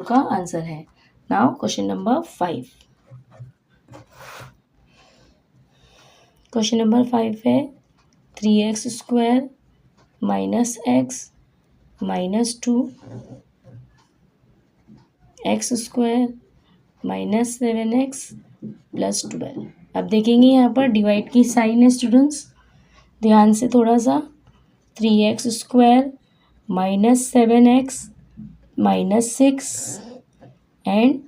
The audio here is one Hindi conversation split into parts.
का आंसर है। Now question number 5। Question number 5 है 3x² - x - 2 x² - 7x + 12। अब देखेंगे यहाँ पर डिवाइड की साइन है स्टूडेंट्स, ध्यान से थोड़ा सा। 3x² - 7x - 6 and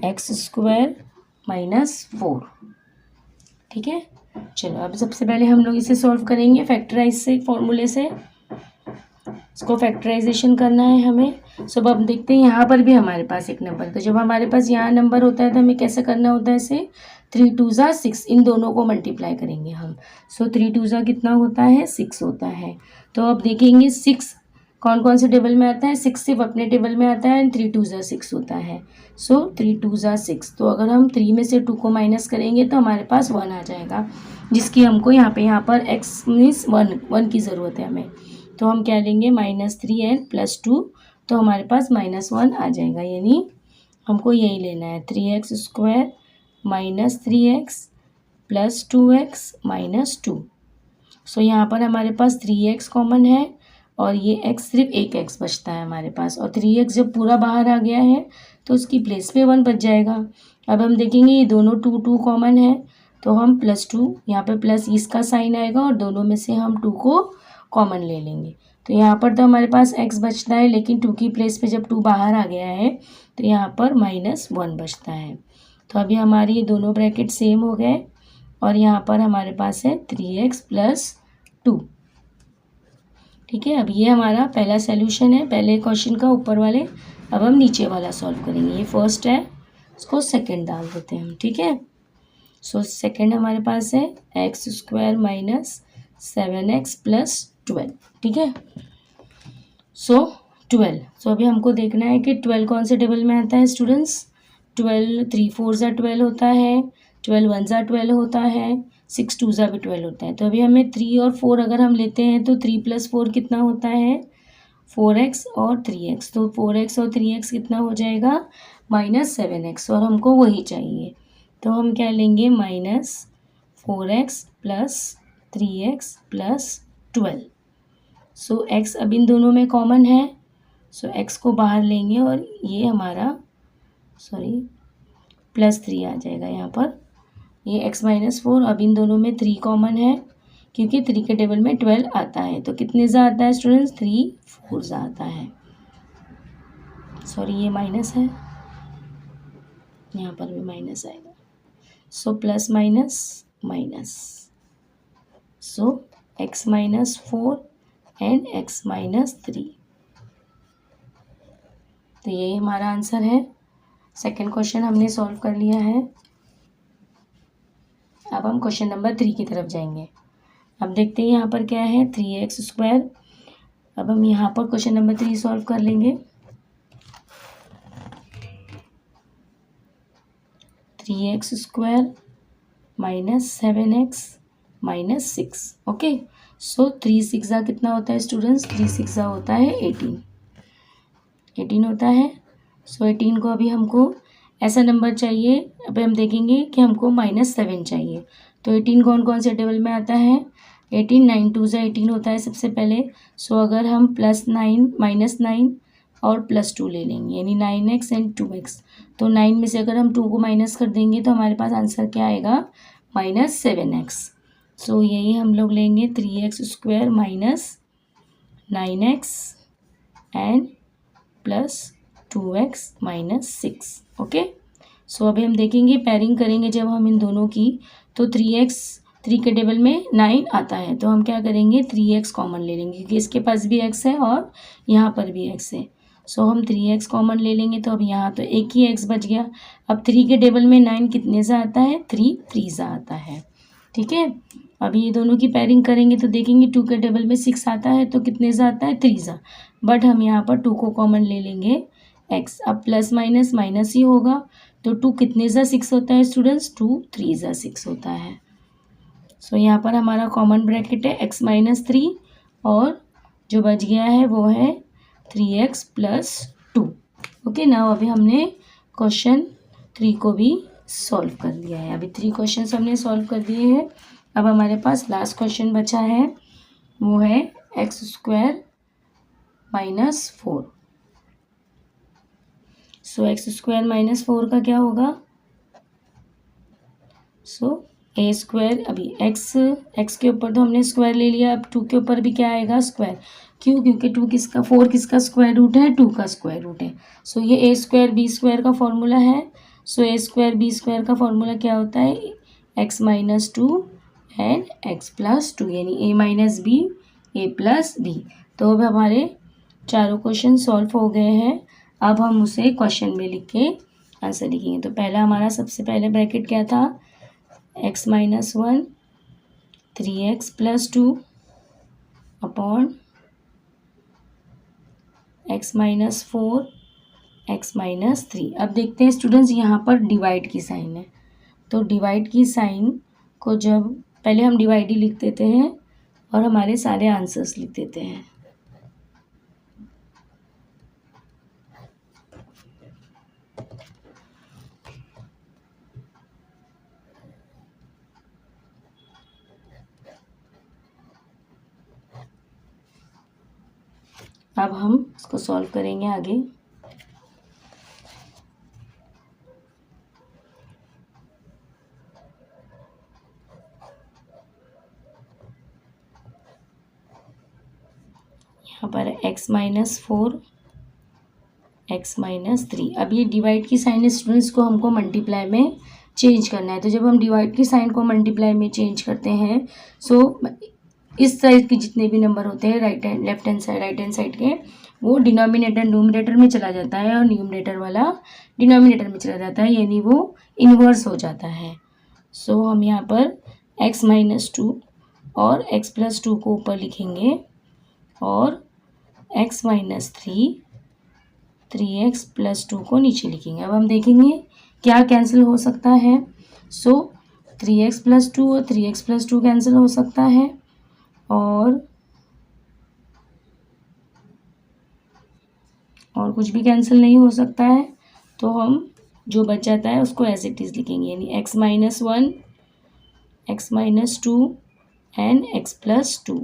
x² - 4। ठीक है, चलो अब सबसे पहले हम लोग इसे सॉल्व करेंगे फैक्टराइज से, फॉर्मूले से इसको फैक्टराइजेशन करना है हमें। सो अब देखते हैं यहाँ पर भी हमारे पास एक नंबर, तो जब हमारे पास यहाँ नंबर होता है तो हमें कैसे करना होता है इसे, 3 2 ज़ा 6, इन दोनों को मल्टीप्लाई करेंगे हम। सो 3 2 ज़ा कितना होता है, 6 होता है। तो अब देखेंगे 6 कौन कौन से टेबल में आता है, 6 सिर्फ अपने टेबल में आता है एंड 3 2 ज़ा 6 होता है। सो 3 2 ज़ा 6, तो अगर हम 3 में से 2 को माइनस करेंगे तो हमारे पास 1 आ जाएगा, जिसकी हमको यहाँ पर x मीन्स 1 की ज़रूरत है हमें। तो हम क्या लेंगे, -3 एंड +2, तो हमारे पास -1 आ जाएगा, यानी हमको यही लेना है 3x² - 3x + 2x - 2। सो यहाँ पर हमारे पास 3x कॉमन है और ये x सिर्फ एक x बचता है हमारे पास, और 3x जब पूरा बाहर आ गया है तो उसकी प्लेस पे 1 बच जाएगा। अब हम देखेंगे ये दोनों 2 2 कॉमन है, तो हम +2 यहाँ पे प्लस इसका साइन आएगा और दोनों में से हम 2 को कॉमन ले लेंगे। तो यहाँ पर तो हमारे पास x बचता है, लेकिन 2 की प्लेस पे जब 2 बाहर आ गया है तो यहाँ पर -1 बचता है। तो अभी हमारी ये दोनों ब्रैकेट सेम हो गए और यहाँ पर हमारे पास है 3x + 2। ठीक है, अब ये हमारा पहला सॉल्यूशन है पहले क्वेश्चन का ऊपर वाले। अब हम नीचे वाला सॉल्व करेंगे, ये फर्स्ट है, इसको सेकंड डाल देते हैं हम। ठीक है, सो सेकंड हमारे पास है x² - 7x + 12। ठीक है, सो 12। सो अभी हमको देखना है कि 12 कौन से टेबल में आता है स्टूडेंट्स। 12 3 4 ज़ा 12 होता है, 12 1 ज़ा 12 होता है, 6 2 ज़ा भी 12 होता है। तो अभी हमें 3 और 4 अगर हम लेते हैं तो 3 + 4 कितना होता है, 4x और 3x। तो 4x और 3x कितना हो जाएगा, -7x, और हमको वही चाहिए। तो हम क्या लेंगे, -4x + 3x + 12। सो x अब इन दोनों में कॉमन है, सो x को बाहर लेंगे और ये हमारा +3 आ जाएगा यहाँ पर। ये x - 4, अब इन दोनों में 3 कॉमन है क्योंकि 3 के टेबल में 12 आता है। तो कितने ज़ा आता है स्टूडेंट्स, 3 4 ज़ा आता है। ये माइनस है, यहाँ पर भी माइनस आएगा। So plus minus, so x - 4 and x - 3। तो यही हमारा आंसर है। सेकंड क्वेश्चन हमने सॉल्व कर लिया है। अब हम क्वेश्चन नंबर 3 की तरफ जाएंगे। अब देखते हैं यहाँ पर क्या है, 3x²। अब हम यहाँ पर क्वेश्चन नंबर 3 सॉल्व कर लेंगे। 3x² - 7x - 6। ओके, सो 3 6 ज़ा कितना होता है स्टूडेंट्स, 3 6 ज़ा होता है 18 होता है। सो 18 को अभी हमको ऐसा नंबर चाहिए, अभी हम देखेंगे कि हमको -7 चाहिए। तो 18 कौन कौन से टेबल में आता है, 18 9 2 ज़ा 18 होता है सबसे पहले। सो अगर हम +9 -9 और +2 ले लेंगे, यानी 9x एंड 2x। तो 9 में से अगर हम 2 को माइनस कर देंगे तो हमारे पास आंसर क्या आएगा, -7x। सो यही हम लोग लेंगे 3x² - 9x and +2x - 6। Okay, सो अभी हम देखेंगे पेयरिंग करेंगे जब हम इन दोनों की, तो 3 के टेबल में 9 आता है, तो हम क्या करेंगे 3x कॉमन ले लेंगे क्योंकि इसके पास भी x है और यहाँ पर भी x है। सो हम 3x कॉमन ले लेंगे, तो अब यहाँ तो एक ही x बच गया। अब 3 के टेबल में 9 कितने सा आता है, 3 3 सा आता है। ठीक है, अब ये दोनों की पेयरिंग करेंगे तो देखेंगे 2 के टेबल में 6 आता है, तो कितने सा आता है, 3 सा। बट हम यहाँ पर 2 को कॉमन ले लेंगे x। अब प्लस माइनस माइनस ही होगा, तो 2 कितने सा 6 होता है स्टूडेंट्स, 2 3 सा 6 होता है। सो यहाँ पर हमारा कॉमन ब्रैकेट है x - 3 और जो बच गया है वो है 3x + 2। ओके ना, अभी हमने क्वेश्चन 3 को भी सॉल्व कर लिया है। अभी 3 क्वेश्चन हमने सॉल्व कर दिए हैं। अब हमारे पास लास्ट क्वेश्चन बचा है, वो है x² माइनस 4। सो x² माइनस 4 का क्या होगा? सो a², अभी x के ऊपर तो हमने स्क्वायर ले लिया, अब 2 के ऊपर भी क्या आएगा? स्क्वायर। क्यों? क्योंकि 4 किसका स्क्वायर रूट है? 2 का स्क्वायर रूट है। सो ये a² b² का फॉर्मूला है। सो a² b² का फॉर्मूला क्या होता है? x minus 2 and x plus 2, यानी a minus b a plus b। तो अब हमारे चारों क्वेश्चन सॉल्व हो गए हैं। अब हम उसे क्वेश्चन में लिख के आंसर लिखेंगे। तो पहला हमारा सबसे पहले ब्रैकेट क्या था? x minus 1 3x plus 2 upon x minus 4 x minus 3। अब देखते हैं स्टूडेंट्स, यहाँ पर डिवाइड की साइन है, तो डिवाइड की साइन को जब पहले हम डिवाइड ही लिख देते हैं और हमारे सारे आंसर्स लिख देते हैं। अब हम इसको सॉल्व करेंगे आगे। यहाँ पर x माइनस 4 x माइनस 3। अब ये डिवाइड की साइन स्टूडेंट्स को हमको मल्टीप्लाई में चेंज करना है। तो जब हम डिवाइड की साइन को मल्टीप्लाई में चेंज करते हैं, सो इस साइड के जितने भी नंबर होते हैं राइट हैंड साइड के, वो डिनोमिनेटर न्यूमरेटर में चला जाता है और न्यूमरेटर वाला डिनोमिनेटर में चला जाता है, यानी वो इन्वर्स हो जाता है। सो हम यहाँ पर x माइनस 2 और x प्लस 2 को ऊपर लिखेंगे और x माइनस 3x प्लस 2 को नीचे लिखेंगे। अब हम देखेंगे क्या कैंसिल हो सकता है। सो 3x प्लस 2 और 3x प्लस 2 कैंसिल हो सकता है और कुछ भी कैंसिल नहीं हो सकता है। तो हम जो बच जाता है उसको एज इट इज़ लिखेंगे, यानी x minus 1 x minus 2 and x plus 2,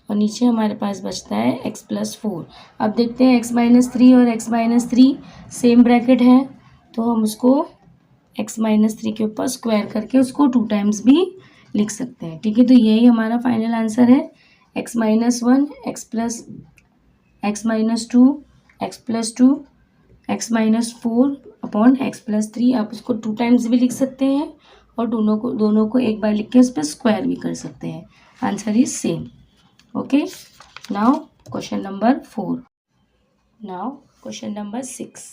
और नीचे हमारे पास बचता है x प्लस 4। अब देखते हैं x माइनस 3 और x माइनस 3 सेम ब्रैकेट है, तो हम उसको x माइनस 3 के ऊपर स्क्वायर करके उसको 2 टाइम्स भी लिख सकते हैं। ठीक है, तो यही हमारा फाइनल आंसर है, x minus 1 x minus 2 x plus 2 x minus 4 upon x plus 3। आप उसको 2 टाइम्स भी लिख सकते हैं और दोनों को एक बार लिख के उस पर स्क्वायर भी कर सकते हैं। Answer is same. Okay, now question number 4. Now question number 6.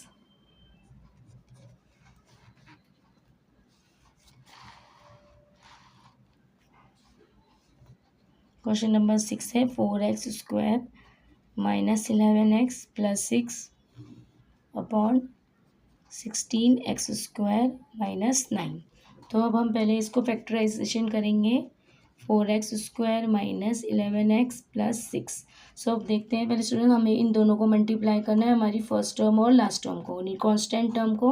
Question number 6 है 4x square minus 11x plus 6 upon 16x square minus 9। तो अब हम पहले इसको फैक्टराइजेशन करेंगे। 4x square minus 11x plus 6। सो अब देखते हैं पहले स्टूडेंट, हमें इन दोनों को मल्टीप्लाई करना है, हमारी फर्स्ट टर्म और लास्ट टर्म को, यानी कॉन्स्टेंट टर्म को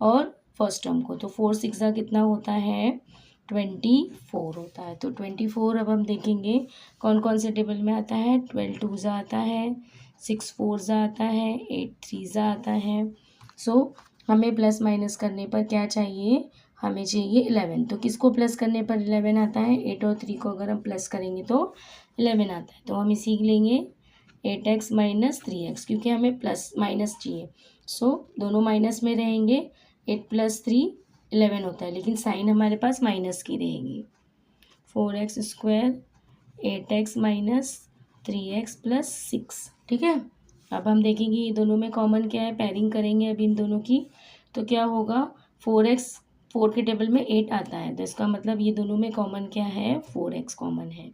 और फर्स्ट टर्म को। तो 4 6 कितना होता है? 24 होता है। तो 24 अब हम देखेंगे कौन कौन से टेबल में आता है। 12 2 आता है, 6 4 आता है, 8 3 आता है। सो हमें प्लस माइनस करने पर क्या चाहिए? हमें चाहिए 11। तो किसको प्लस करने पर 11 आता है? 8 और 3 को अगर हम प्लस करेंगे तो 11 आता है। तो हम इसी लेंगे 8x माइनस 3x, क्योंकि हमें प्लस माइनस चाहिए। सो दोनों माइनस में रहेंगे, 8 प्लस 3 11 होता है, लेकिन साइन हमारे पास माइनस की रहेगी। 4x square 8x minus 3x plus 6। ठीक है, अब हम देखेंगे ये दोनों में कॉमन क्या है, पेयरिंग करेंगे अब इन दोनों की। तो क्या होगा? 4 के टेबल में 8 आता है, तो इसका मतलब ये दोनों में कॉमन क्या है? 4x कॉमन है।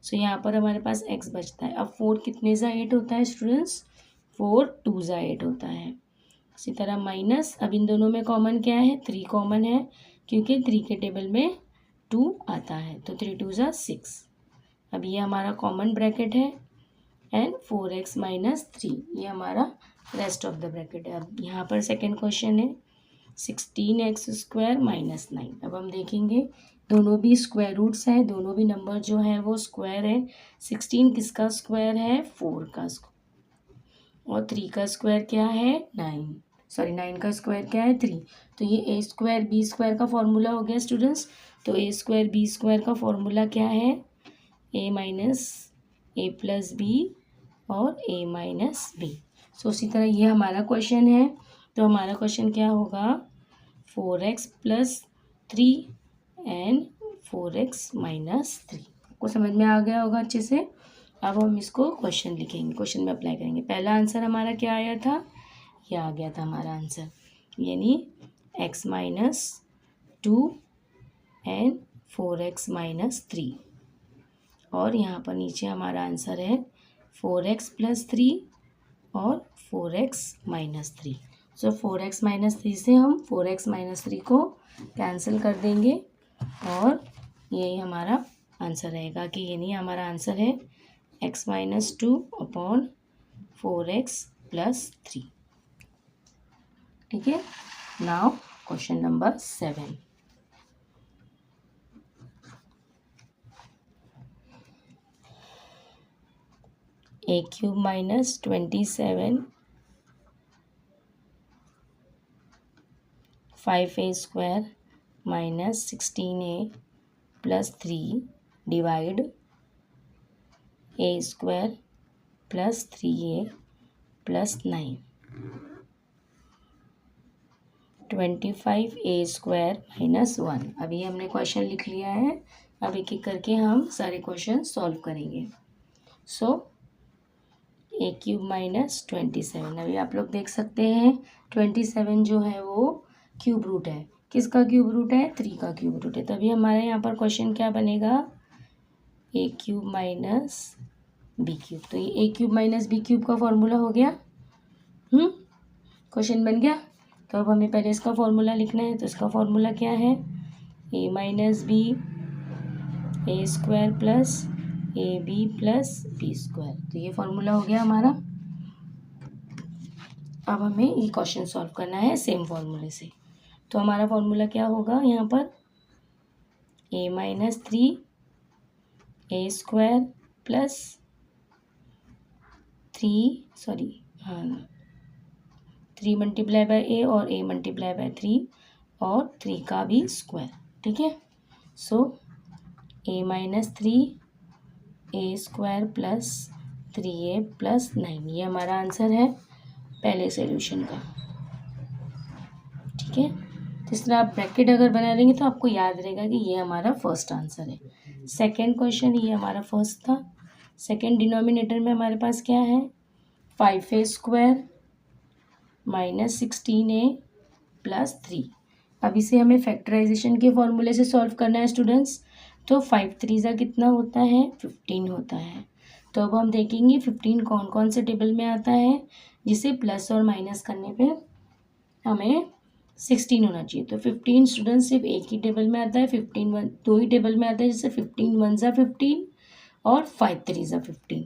सो यहाँ पर हमारे पास x बचता है। अब 4 कितने ज़ा 8 होता है स्टूडेंट्स? 4 2 ज़ा 8 होता है। इसी तरह माइनस, अब इन दोनों में कॉमन क्या है? 3 कॉमन है, क्योंकि 3 के टेबल में 2 आता है, तो 3 2 ज़ा 6। अब ये हमारा कॉमन ब्रैकेट है, एंड 4x माइनस 3, ये हमारा रेस्ट ऑफ द ब्रैकेट है। अब यहाँ पर सेकेंड क्वेश्चन है 16x² माइनस 9। अब हम देखेंगे दोनों भी स्क्वायर रूट्स हैं, दोनों भी नंबर जो है वो स्क्वायर है। 16 किसका स्क्वायर है? 4 का स्क्वायर। और 3 का स्क्वायर क्या है? 9 का स्क्वायर क्या है? 3। तो ये ए स्क्वायर बी स्क्वायर का फॉर्मूला हो गया स्टूडेंट्स। तो ए स्क्वायर बी स्क्वायर का फॉर्मूला क्या है? A minus A plus B और ए माइनस बी। सो उसी तरह ये हमारा क्वेश्चन है। तो हमारा क्वेश्चन क्या होगा? 4x plus 3 and 4x minus 3। आपको समझ में आ गया होगा अच्छे से। अब हम इसको क्वेश्चन लिखेंगे, क्वेश्चन में अप्लाई करेंगे। पहला आंसर हमारा क्या आया था? ये आ गया था हमारा आंसर, यानी x minus 2 and 4x minus 3। और यहाँ पर नीचे हमारा आंसर है 4x प्लस 3 और 4x माइनस 3। सो 4x माइनस 3 से हम 4x माइनस 3 को कैंसिल कर देंगे और यही हमारा आंसर रहेगा कि यानी हमारा आंसर है x minus 2 upon 4x plus 3। ठीक है। Now question number 7। A cube minus 27 5a square minus 16a plus 3 divide a square plus 3a plus 9। 25a square minus 1। अभी हमने क्वेश्चन लिख लिया है। अब एक एक करके हम सारे क्वेश्चन सॉल्व करेंगे। सो ए क्यूब माइनस 27। अभी आप लोग देख सकते हैं 27 जो है वो क्यूब रूट है। किसका क्यूब रूट है? 3 का क्यूब रूट है। तभी हमारे यहाँ पर क्वेश्चन क्या बनेगा? ए क्यूब माइनस बी क्यूब। तो ये ए क्यूब माइनस बी क्यूब का फॉर्मूला हो गया। क्वेश्चन बन गया। तो अब हमें पहले इसका फॉर्मूला लिखना है। तो इसका फॉर्मूला क्या है? A minus b a square plus a b plus b square. तो ये फॉर्मूला हो गया हमारा। अब हमें ये क्वेश्चन सॉल्व करना है सेम फॉर्मूले से। तो हमारा फॉर्मूला क्या होगा यहाँ पर? A minus 3 a square plus 3 multiply by a और ए मल्टीप्लाई बाय 3 और 3 का भी स्क्वायर। ठीक है। सो ए minus 3 a square plus 3a plus 9, ये हमारा आंसर है पहले सॉल्यूशन का। ठीक है। तो इस तरह आप ब्रैकेट अगर बना लेंगे तो आपको याद रहेगा कि ये हमारा फर्स्ट आंसर है। सेकंड क्वेश्चन, ये हमारा फर्स्ट था। सेकंड डिनोमिनेटर में हमारे पास क्या है? 5a square minus 16a plus 3। अब इसे हमें फैक्टराइजेशन के फॉर्मूले से सॉल्व करना है स्टूडेंट्स। तो 5 3 कितना होता है? 15 होता है। तो अब हम देखेंगे 15 कौन कौन से टेबल में आता है जिसे प्लस और माइनस करने पे हमें 16 होना चाहिए। तो 15 स्टूडेंट्स सिर्फ एक ही टेबल में आता है। 15 दो ही टेबल में आता है, जैसे 15 1 ज़ा 15 और 5 3 ज़ा 15।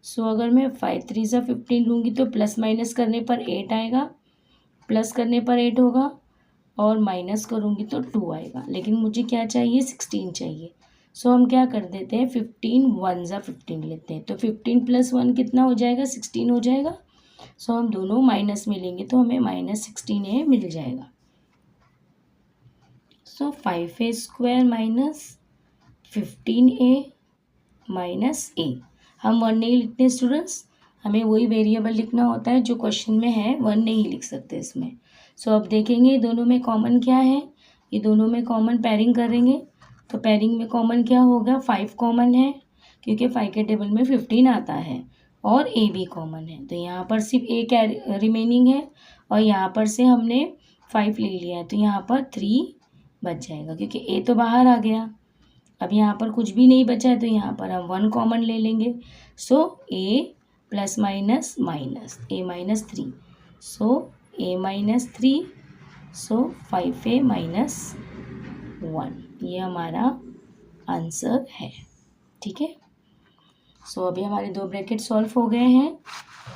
सो अगर मैं 5 3 ज़ा 15 लूँगी तो प्लस माइनस करने पर 8 आएगा, प्लस करने पर 8 होगा और माइनस करूँगी तो 2 आएगा। लेकिन मुझे क्या चाहिए? 16 चाहिए। सो हम क्या कर देते हैं? 15 1 ज़ा 15 लेते हैं। तो 15 प्लस 1 कितना हो जाएगा? 16 हो जाएगा। सो हम दोनों माइनस में लेंगे तो हमें माइनस 16a मिल जाएगा। सो 5a square minus 15a minus a। हम 1 नहीं लिखते स्टूडेंट्स, हमें वही वेरिएबल लिखना होता है जो क्वेश्चन में है, 1 नहीं लिख सकते इसमें। सो अब देखेंगे दोनों में कॉमन क्या है। ये दोनों में कॉमन पेयरिंग करेंगे तो पेयरिंग में कॉमन क्या होगा? 5 कॉमन है क्योंकि 5 के टेबल में 15 आता है और ए भी कॉमन है। तो यहाँ पर सिर्फ ए क्या रिमेनिंग है और यहाँ पर से हमने 5 ले लिया है तो यहाँ पर 3 बच जाएगा क्योंकि ए तो बाहर आ गया। अब यहाँ पर कुछ भी नहीं बचा है तो यहाँ पर हम 1 कॉमन ले लेंगे। सो ए प्लस माइनस माइनस ए माइनस 3। सो ए माइनस 3। सो 5a माइनस 1, ये हमारा आंसर है। ठीक है। सो अभी हमारे 2 ब्रैकेट सॉल्व हो गए हैं।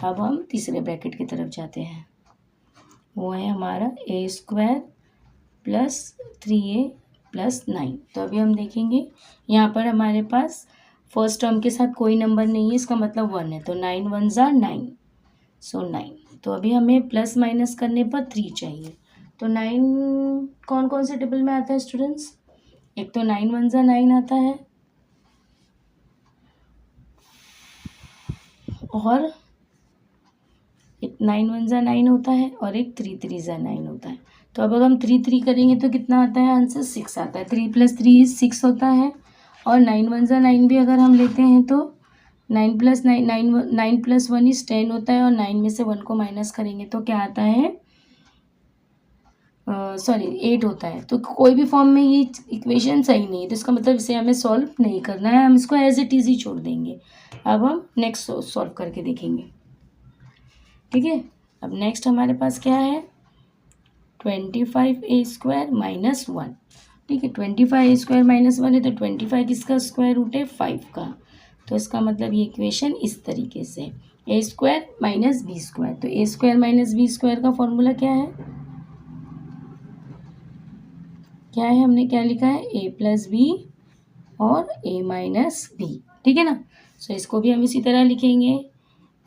अब हम तीसरे ब्रैकेट की तरफ जाते हैं, वो है हमारा ए स्क्वायर प्लस 3a प्लस 9। तो अभी हम देखेंगे यहाँ पर हमारे पास फर्स्ट टर्म के साथ कोई नंबर नहीं है, इसका मतलब 1 है, तो 9 1 ज़ा 9, सो 9। तो अभी हमें प्लस माइनस करने पर 3 चाहिए। तो 9 कौन कौन से टेबल में आता है स्टूडेंट्स? एक तो 9 1 ज़ा 9 आता है, और एक 9 1 ज़ा 9 होता है, और एक 3 3 ज़ा 9 होता है। तो अब अगर हम 3 3 करेंगे तो कितना आता है आंसर? 6 आता है। 3 + 3 = 6 होता है। और 9 1 ज़ा 9 भी अगर हम लेते हैं तो 9 + 9 9 + 1 = 10 होता है, और 9 में से 1 को माइनस करेंगे तो क्या आता है? सॉरी 8 होता है। तो कोई भी फॉर्म में ये इक्वेशन सही नहीं है, तो इसका मतलब इसे हमें सॉल्व नहीं करना है, हम इसको एज इट इज़ ही छोड़ देंगे। अब हम नेक्स्ट सॉल्व करके देखेंगे, ठीक है। अब नेक्स्ट हमारे पास क्या है? 25a² - 1, ठीक है। 25a² - 1 है, तो 25 किसका स्क्वायर रूट है? 5 का। तो इसका मतलब ये इक्वेशन इस तरीके से a² - b²। तो a² - b² का फॉर्मूला क्या है? क्या है? हमने क्या लिखा है? a + b और a - b, ठीक है ना। सो इसको भी हम इसी तरह लिखेंगे,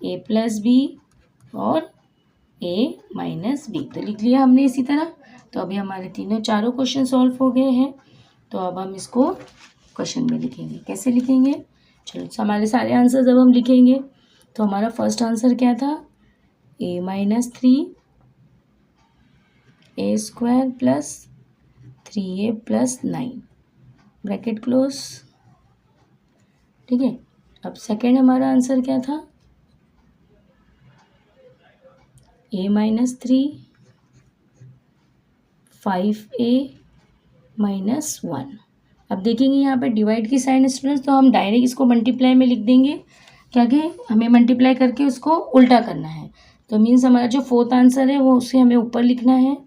a + b और a - b। तो लिख लिया हमने इसी तरह। तो अभी हमारे चारों क्वेश्चन सॉल्व हो गए हैं। तो अब हम इसको क्वेश्चन में लिखेंगे। कैसे लिखेंगे? चलो, हमारे सारे आंसर जब हम लिखेंगे तो हमारा फर्स्ट आंसर क्या था? a - 3 a² + 3a + 9 bracket close, ठीक है। अब सेकेंड हमारा आंसर क्या था? a - 3 5a - 1। अब देखेंगे यहाँ पे डिवाइड की साइन स्टूडेंट्स, तो हम डायरेक्ट इसको मल्टीप्लाई में लिख देंगे, क्या कि हमें मल्टीप्लाई करके उसको उल्टा करना है। तो मीन्स हमारा जो फोर्थ आंसर है वो उसे हमें ऊपर लिखना है,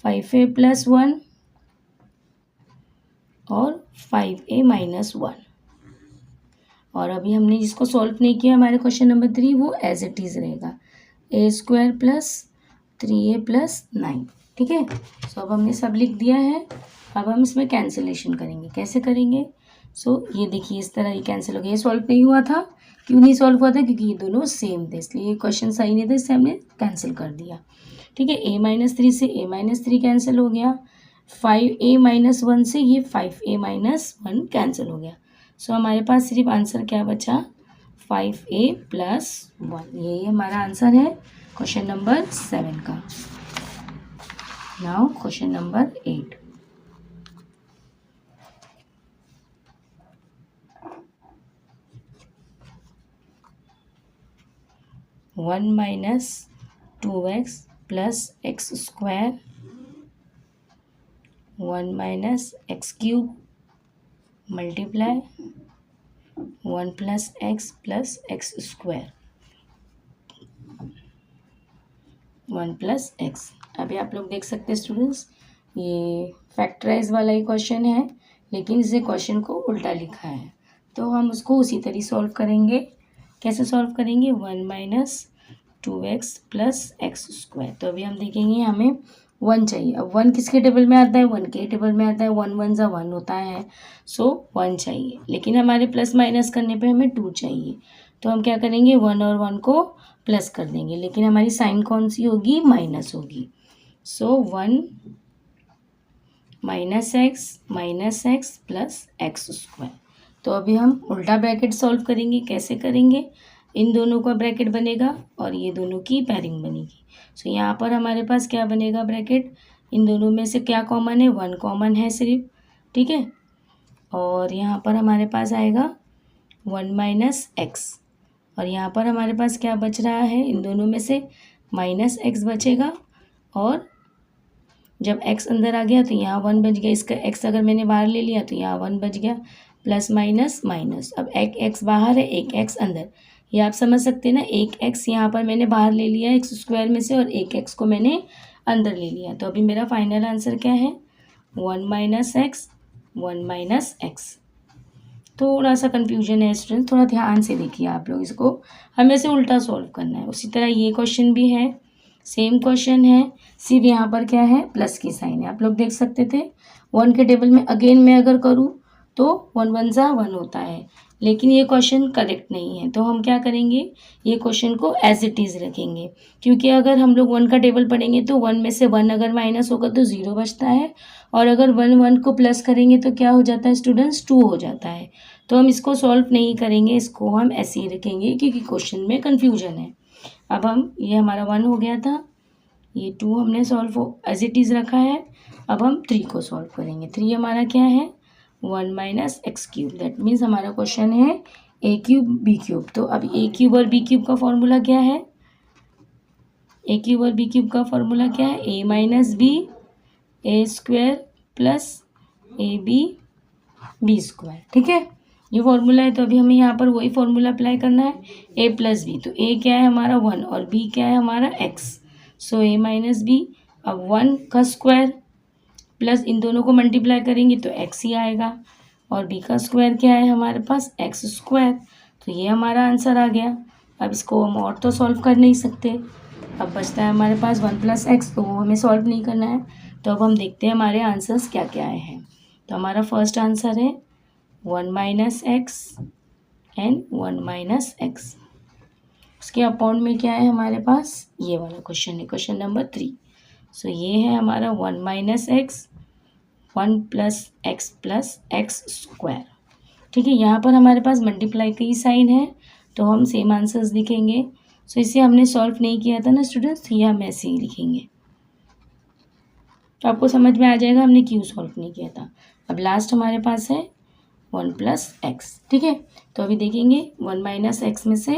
5a + 1 और 5a - 1। और अभी हमने जिसको सॉल्व नहीं किया हमारे क्वेश्चन नंबर 3, वो एज इट इज़ रहेगा, a² + 3a + 9, ठीक है। सो अब हमने सब लिख दिया है। अब हम इसमें कैंसिलेशन करेंगे। कैसे करेंगे? ये देखिए इस तरह ये कैंसिल हो गया। ये सॉल्व नहीं हुआ था। क्यों नहीं सॉल्व हुआ था? क्योंकि ये दोनों सेम थे, इसलिए ये क्वेश्चन सही नहीं था, इससे हमने कैंसिल कर दिया, ठीक है। a - 3 से a - 3 कैंसिल हो गया, 5a - 1 से ये 5a - 1 कैंसिल हो गया। हमारे पास सिर्फ आंसर क्या बचा? 5a + 1। यही हमारा आंसर है क्वेश्चन नंबर 7 का। Now question number 8। One minus 2x + x², 1 - x³ multiply 1 + x + x², 1 + x। अभी आप लोग देख सकते हैं स्टूडेंट्स, ये फैक्टराइज वाला ही क्वेश्चन है, लेकिन इसे क्वेश्चन को उल्टा लिखा है, तो हम उसको उसी तरह सॉल्व करेंगे। कैसे सॉल्व करेंगे? 1 - 2x + x²। तो अभी हम देखेंगे हमें 1 चाहिए। अब 1 किसके टेबल में आता है? 1 के टेबल में आता है। 1 1 ज़ा 1 होता है, 1 चाहिए। लेकिन हमारे प्लस माइनस करने पे हमें 2 चाहिए, तो हम क्या करेंगे? 1 और 1 को प्लस कर देंगे, लेकिन हमारी साइन कौन सी होगी? माइनस होगी। 1 - x + x²। तो अभी हम उल्टा ब्रैकेट सॉल्व करेंगे। कैसे करेंगे? इन दोनों का ब्रैकेट बनेगा और ये दोनों की पैरिंग बनेगी। यहाँ पर हमारे पास क्या बनेगा ब्रैकेट? इन दोनों में से क्या कॉमन है? 1 कॉमन है सिर्फ, ठीक है। और यहाँ पर हमारे पास आएगा 1 - x, और यहाँ पर हमारे पास क्या बच रहा है? इन दोनों में से -x बचेगा, और जब x अंदर आ गया तो यहाँ 1 बच गया। इसका x अगर मैंने बाहर ले लिया तो यहाँ 1 बच गया, प्लस माइनस माइनस। अब एक x बाहर है, एक x अंदर, ये आप समझ सकते हैं ना। एक x यहाँ पर मैंने बाहर ले लिया x² में से, और एक x को मैंने अंदर ले लिया। तो अभी मेरा फाइनल आंसर क्या है? 1 - x 1 - x। थोड़ा सा कन्फ्यूजन है स्टूडेंट, थोड़ा ध्यान से देखिए आप लोग इसको, हमें इसे उल्टा सॉल्व करना है। उसी तरह ये क्वेश्चन भी है, सेम क्वेश्चन है, सिर्फ यहाँ पर क्या है, प्लस की साइन है। आप लोग देख सकते थे 1 के टेबल में अगेन मैं अगर करूँ तो 1 1 जा 1 होता है, लेकिन ये क्वेश्चन करेक्ट नहीं है। तो हम क्या करेंगे, ये क्वेश्चन को एज इट इज़ रखेंगे, क्योंकि अगर हम लोग 1 का टेबल पढ़ेंगे तो 1 में से 1 अगर माइनस होगा तो 0 बचता है, और अगर 1 1 को प्लस करेंगे तो क्या हो जाता है स्टूडेंट्स, 2 हो जाता है। तो हम इसको सॉल्व नहीं करेंगे, इसको हम ऐसे ही रखेंगे क्योंकि क्वेश्चन में कन्फ्यूजन है। अब हम, ये हमारा 1 हो गया था, ये 2 हमने सॉल्व एज इट इज़ रखा है। अब हम 3 को सॉल्व करेंगे। 3 हमारा क्या है, 1 minus x cube, that means हमारा क्वेश्चन है ए क्यूब बी क्यूब। तो अब ए क्यूब और बी क्यूब का फॉर्मूला क्या है, ए क्यूब और बी क्यूब का फॉर्मूला क्या है, a minus b a square plus a b b square. ठीक है, ये फॉर्मूला है। तो अभी हमें यहाँ पर वही फॉर्मूला अप्लाई करना है, ए प्लस बी। तो ए क्या है हमारा 1 और बी क्या है हमारा एक्स, सो ए माइनस बी। अब 1 का स्क्वायर प्लस इन दोनों को मल्टीप्लाई करेंगे तो एक्स ही आएगा, और बी का स्क्वायर क्या है हमारे पास, एक्स स्क्वायर। तो ये हमारा आंसर आ गया। अब इसको हम और तो सॉल्व कर नहीं सकते, अब बचता है हमारे पास 1 प्लस एक्स, तो वो हमें सॉल्व नहीं करना है। तो अब हम देखते हैं हमारे आंसर्स क्या क्या आए हैं। तो हमारा फर्स्ट आंसर है 1 minus x and 1 minus x. उसके अपॉन में क्या है हमारे पास, ये वाला क्वेश्चन है, क्वेश्चन नंबर 3। सो ये है हमारा 1 minus x 1 plus x square. ठीक है, यहाँ पर हमारे पास मल्टीप्लाई का ही साइन है, तो हम सेम आंसर्स लिखेंगे। सो इसे हमने सॉल्व नहीं किया था ना स्टूडेंट्स, ये हम ऐसे ही लिखेंगे, तो आपको समझ में आ जाएगा हमने क्यों सॉल्व नहीं किया था। अब लास्ट हमारे पास है 1 प्लस एक्स। ठीक है, तो अभी देखेंगे 1 माइनस एक्स में से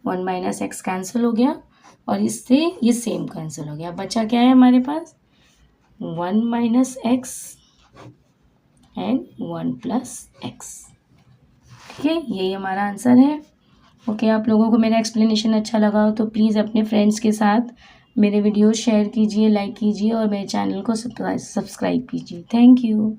1 माइनस एक्स कैंसिल हो गया, और इससे ये सेम कैंसिल हो गया। बचा क्या है हमारे पास, 1 minus x and 1 plus x. ठीक है, यही हमारा आंसर है। ओके, आप लोगों को मेरा एक्सप्लेनेशन अच्छा लगा हो तो प्लीज़ अपने फ्रेंड्स के साथ मेरे वीडियो शेयर कीजिए, लाइक कीजिए और मेरे चैनल को सब्सक्राइब कीजिए। Thank you.